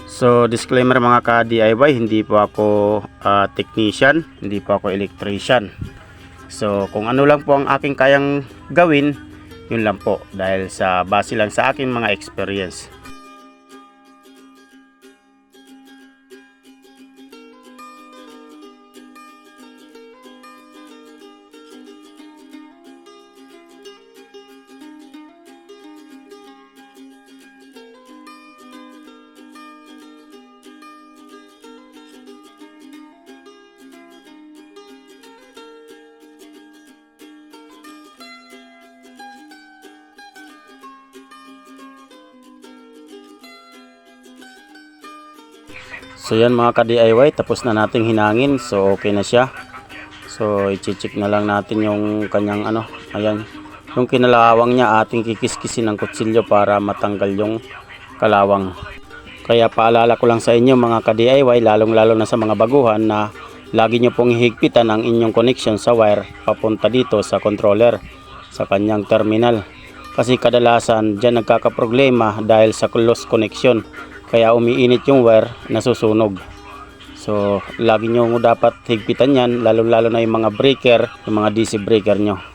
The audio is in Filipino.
So disclaimer mga ka-DIY, hindi po ako technician, hindi po ako electrician. So kung ano lang po ang aking kayang gawin, yun lang po, dahil sa base lang sa aking mga experience. So yan mga ka-DIY, tapos na nating hinangin. So okay na siya. So i-check na lang natin yung kanyang ayan, yung kinalawang niya, ating kikiskisin ng kutsilyo para matanggal yung kalawang. Kaya paalala ko lang sa inyo mga ka-DIY, lalong lalo na sa mga baguhan, na lagi nyo pong hihigpitan ang inyong connection sa wire papunta dito sa controller, sa kanyang terminal. Kasi kadalasan dyan nagkakaproblema dahil sa loose connection. Kaya umiinit yung wire, nasusunog. So lagi nyo dapat higpitan yan, lalo na yung mga breaker, yung mga DC breaker nyo.